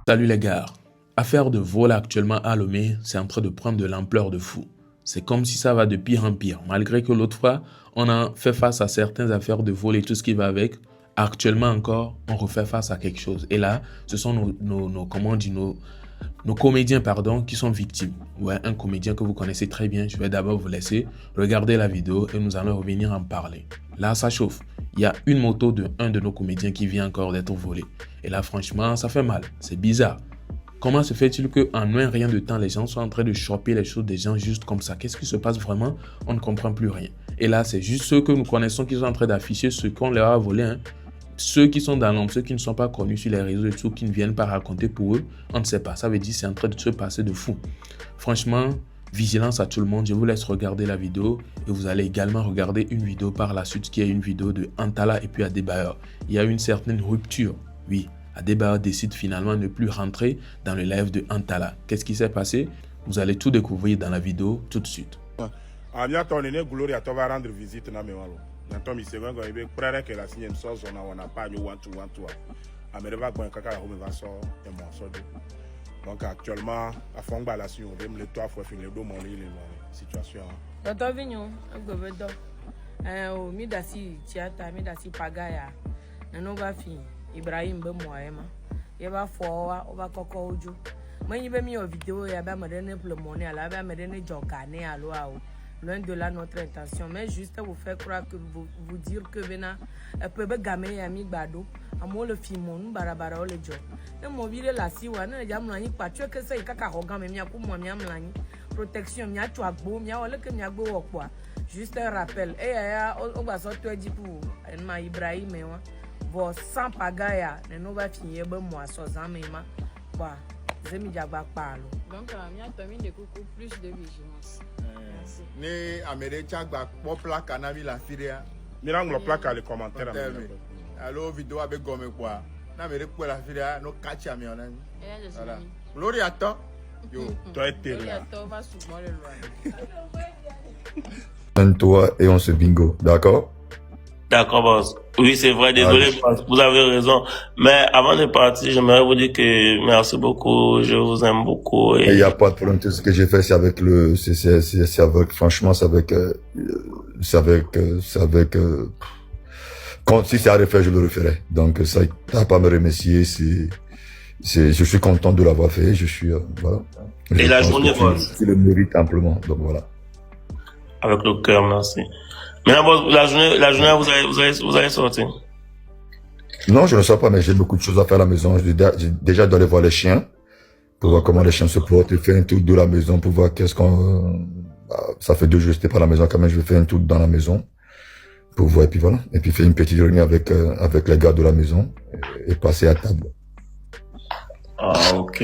Salut les gars, affaire de vol actuellement à Lomé, c'est en train de prendre de l'ampleur de fou. C'est comme si ça va de pire en pire, malgré que l'autre fois, on a fait face à certaines affaires de vol et tout ce qui va avec. Actuellement encore, on refait face à quelque chose. Et là, ce sont nos comédiens qui sont victimes. Ouais, un comédien que vous connaissez très bien. Je vais d'abord vous laisser regarder la vidéo et nous allons revenir en parler. Là, ça chauffe. Il y a une moto de un de nos comédiens qui vient encore d'être volée. Et là, franchement, ça fait mal. C'est bizarre. Comment se fait-il qu'en un rien de temps, les gens sont en train de choper les choses des gens juste comme ça? Qu'est-ce qui se passe vraiment? On ne comprend plus rien. Et là, c'est juste ceux que nous connaissons qui sont en train d'afficher ce qu'on leur a volé. Hein. Ceux qui sont dans l'ombre, ceux qui ne sont pas connus sur les réseaux et tout, qui ne viennent pas raconter pour eux, on ne sait pas. Ça veut dire que c'est en train de se passer de fou. Franchement, vigilance à tout le monde. Je vous laisse regarder la vidéo et vous allez également regarder une vidéo par la suite qui est une vidéo de Antala et puis Adebayor. Il y a une certaine rupture, oui. Adebayor décide finalement de ne plus rentrer dans le live de Antala. Qu'est-ce qui s'est passé? Vous allez tout découvrir dans la vidéo tout de suite. Gloria va rendre visite na memalo. Nanto mi segongo ibe prere que la signe so zona wana pa nyu want to. Amereva gwen kaka home va so e mo so do. Donc actuellement a fongba la si on veut le toi faut finir do mon situation. Toto vinyo agbebedo. O mi dasi tiata mi dasi pagaya. Nano ba fi Ibrahim be moema. Ye ba fo wa o ba koko oju. Manyi be mi o video ya ba medene plomone ala ba medene jokane alo a o. Loin de là notre intention, mais juste vous faire croire que vous dire que Bena peut gamé ami bado, à moi le filmon, barabara le job. Ne mobile la siwa, ne jamlani pas, tu es que ça y kaka hogam mia pour moi mia mlani. Protection mia tu as beau, mia wala que mia go ou quoi. Juste un rappel. Et on va sortir du pour ma Ibrahim et moi. Bon, sans pagaya, ne nous va finir ben moi, sans amema. Bah, zemi diagba parlo. Donc, mia termine de coucou plus de vigilance. Ni Américain gba po plaque anami la firia. Mirang le plaque les commentaires. Allo vidéo avec gomme quoi. Na Américain la firia no catch ami on ami. Voilà. Gloria attend. Yo, toi été là. Toi et on se bingo, d'accord? D'accord, boss. Oui, c'est vrai, désolé, boss. Vous avez raison. Mais avant de partir, j'aimerais vous dire que merci beaucoup, je vous aime beaucoup. Il n'y a pas de problème, tout ce que j'ai fait, c'est avec franchement, si c'est à refaire, je le referai. Donc, ça, t'as pas à me remercier, je suis content de l'avoir fait, voilà. Et la journée, boss? Tu le mérites amplement, donc voilà. Avec le cœur, merci. Maintenant, la journée, vous allez sortir? Non, je ne sors pas, mais j'ai beaucoup de choses à faire à la maison. J'ai déjà dû aller voir les chiens, pour voir comment les chiens se portent, faire un tour de la maison, pour voir ça fait 2 jours que j'étais pas à la maison, quand même, je vais faire un tour dans la maison, pour voir, et puis voilà. Et puis faire une petite réunion avec les gars de la maison, et passer à table. Ah, ok.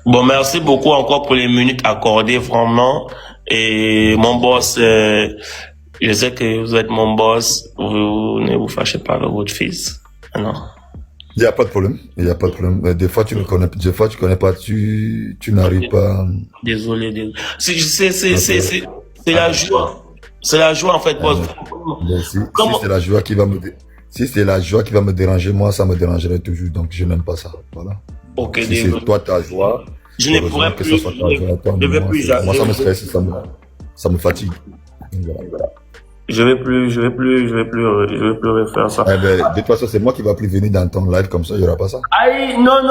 Bon, merci beaucoup encore pour les minutes accordées, vraiment. Et mon boss, je sais que vous êtes mon boss, vous ne vous fâchez pas avec votre fils. Non. Il n'y a pas de problème, Des fois, tu me connais, tu connais pas, tu n'arrives pas. Désolé. C'est la joie. C'est la joie, en fait, boss. Si c'est la joie qui va me déranger, moi, ça me dérangerait toujours, donc je n'aime pas ça, voilà. Ok, si c'est toi ta joie, je ne pourrais plus. Je vais plus. Moi, ça me stresse, ça me fatigue. Voilà. Je vais plus refaire ça. Eh ben, de toute façon, c'est moi qui va plus venir dans ton live comme ça, il n'y aura pas ça. Aïe, non.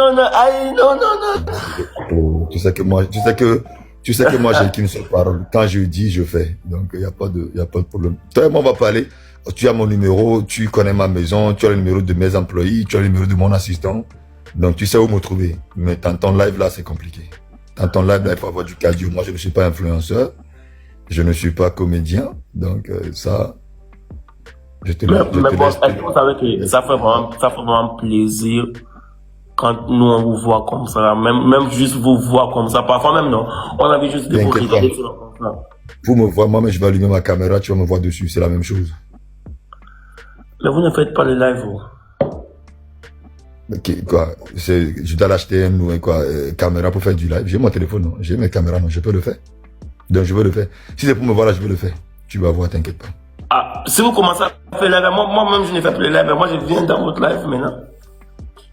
Oh, tu sais que moi, j'ai qu'une seule parole. Quand je dis, je fais. Donc, il n'y a pas de problème. Toi et moi, on va parler. Tu as mon numéro, tu connais ma maison, tu as le numéro de mes employés, tu as le numéro de mon assistant. Donc, tu sais où me trouver. Mais dans ton live, là, c'est compliqué. Dans ton live, là, il faut avoir du cardio. Moi, je ne suis pas influenceur. Je ne suis pas comédien. Donc, ça, je te laisse. Mais boss, est-ce que vous savez que ça fait vraiment plaisir quand nous, on vous voit comme ça. Même juste vous voir comme ça. Parfois même, non. On a vu juste de vous regarder comme ça. Pour me voir, moi, je vais allumer ma caméra, tu vas me voir dessus. C'est la même chose. Mais vous ne faites pas les lives, vous. Je dois l'acheter une caméra pour faire du live. J'ai mon téléphone, non. J'ai mes caméras, non. Je peux le faire. Donc, je veux le faire. Si c'est pour me voir là, je veux le faire. Tu vas voir, t'inquiète pas. Ah, si vous commencez à faire les live, moi-même, je ne fais plus les live. Moi, je viens dans votre live maintenant.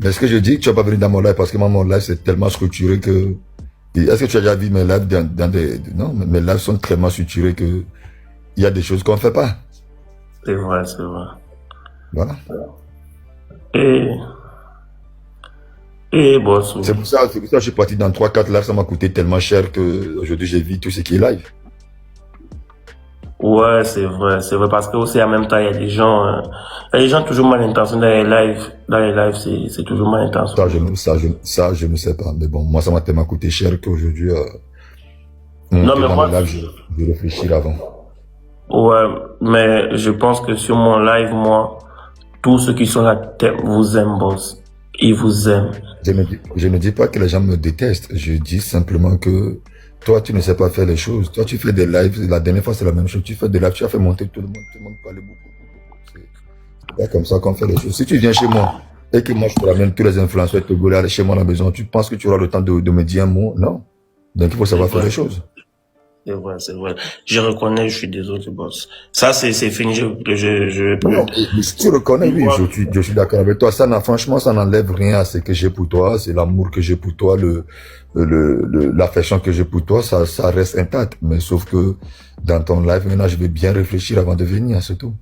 Mais ce que je dis, tu vas pas venir dans mon live parce que moi, mon live, c'est tellement structuré que... Est-ce que tu as déjà vu mes lives dans des... Non, mes lives sont tellement structurés que il y a des choses qu'on ne fait pas. C'est vrai, c'est vrai. Voilà. Et boss. C'est pour ça que je suis parti dans 3-4 lives, ça m'a coûté tellement cher que aujourd'hui j'ai vu tout ce qui est live. Ouais, c'est vrai, parce que aussi en même temps, il y a des gens toujours mal intentionnés dans les lives, c'est toujours mal intentionné. Ça, je ne sais pas. Mais bon, moi, ça m'a tellement coûté cher qu'aujourd'hui, non, mais moi, je réfléchis avant. Ouais, mais je pense que sur mon live, moi, tous ceux qui sont là vous aiment, boss. Ils vous aiment. Je ne dis pas que les gens me détestent. Je dis simplement que toi, tu ne sais pas faire les choses. Toi, tu fais des lives. La dernière fois, c'est la même chose. Tu fais des lives, tu as fait monter tout le monde parlait beaucoup. C'est pas comme ça qu'on fait les choses. Si tu viens chez moi et que moi, je te ramène tous les influenceurs togolais chez moi à la maison, tu penses que tu auras le temps de me dire un mot? Non. Donc, il faut savoir faire les choses. C'est vrai, c'est vrai. Je reconnais, je suis désolé, boss. Ça, c'est fini, Non, si tu reconnais, oui, je suis d'accord avec toi. Franchement, ça n'enlève rien à ce que j'ai pour toi. C'est l'amour que j'ai pour toi, l'affection que j'ai pour toi, ça reste intact. Mais sauf que dans ton live, maintenant, je vais bien réfléchir avant de venir, c'est tout.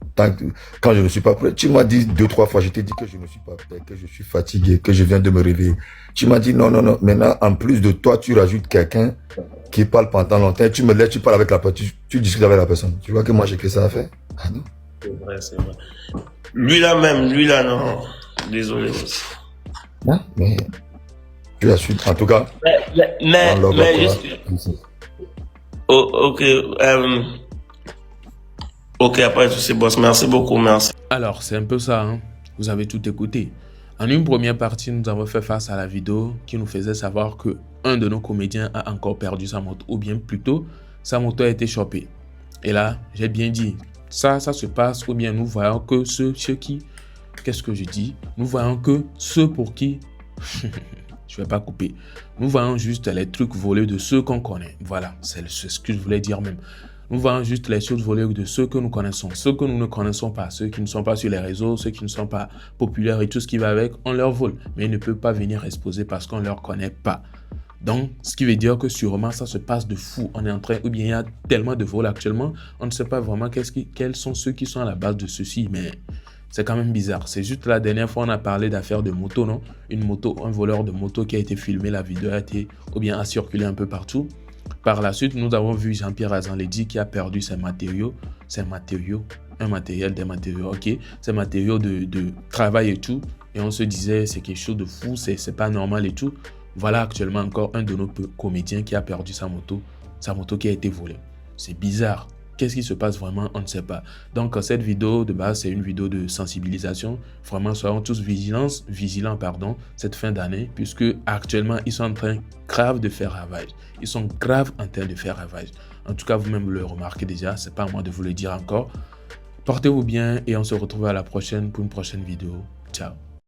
Quand je ne suis pas prêt, tu m'as dit 2-3 fois, je t'ai dit que je ne suis pas prêt, que je suis fatigué, que je viens de me réveiller. Tu m'as dit non. Maintenant, en plus de toi, tu rajoutes quelqu'un qui parle pendant longtemps, tu me laisses, tu parles avec la personne, tu discutes avec la personne. Tu vois que moi j'ai que ça à faire? Ah non? C'est vrai, c'est vrai. Lui là, non. Désolé aussi. Non, mais tu as su, en tout cas. Mais juste... ok, ok, après tout c'est boss. Merci beaucoup, merci. Alors, c'est un peu ça, hein. Vous avez tout écouté. En une première partie, nous avons fait face à la vidéo qui nous faisait savoir que un de nos comédiens a encore perdu sa moto, ou bien plutôt, sa moto a été chopée. Et là, j'ai bien dit, ça se passe, ou bien nous voyons que ceux qui... Qu'est-ce que je dis? Nous voyons que ceux pour qui... je vais pas couper. Nous voyons juste les trucs volés de ceux qu'on connaît. Voilà, c'est ce que je voulais dire même. Nous voyons juste les choses volées de ceux que nous connaissons. Ceux que nous ne connaissons pas, ceux qui ne sont pas sur les réseaux, ceux qui ne sont pas populaires et tout ce qui va avec, on leur vole. Mais ils ne peuvent pas venir exposer parce qu'on ne leur connaît pas. Donc, ce qui veut dire que sûrement ça se passe de fou. On est en train, ou bien il y a tellement de vols actuellement, on ne sait pas vraiment quels sont ceux qui sont à la base de ceci. Mais c'est quand même bizarre. C'est juste la dernière fois, on a parlé d'affaires de moto, non? Une moto, un voleur de moto qui a été filmé, la vidéo a été, ou bien a circulé un peu partout. Par la suite, nous avons vu Jean-Pierre Azanledi qui a perdu ses matériaux, un matériel, des matériaux, ok, ses matériaux de travail et tout. Et on se disait, c'est quelque chose de fou, c'est pas normal et tout. Voilà actuellement encore un de nos comédiens qui a perdu sa moto qui a été volée. C'est bizarre. Qu'est-ce qui se passe vraiment? On ne sait pas. Donc, cette vidéo de base, c'est une vidéo de sensibilisation. Vraiment, soyons tous vigilants, cette fin d'année, puisque actuellement, ils sont en train grave de faire ravage. Ils sont grave en train de faire ravage. En tout cas, vous-même le remarquez déjà. C'est pas à moi de vous le dire encore. Portez-vous bien et on se retrouve à la prochaine pour une prochaine vidéo. Ciao.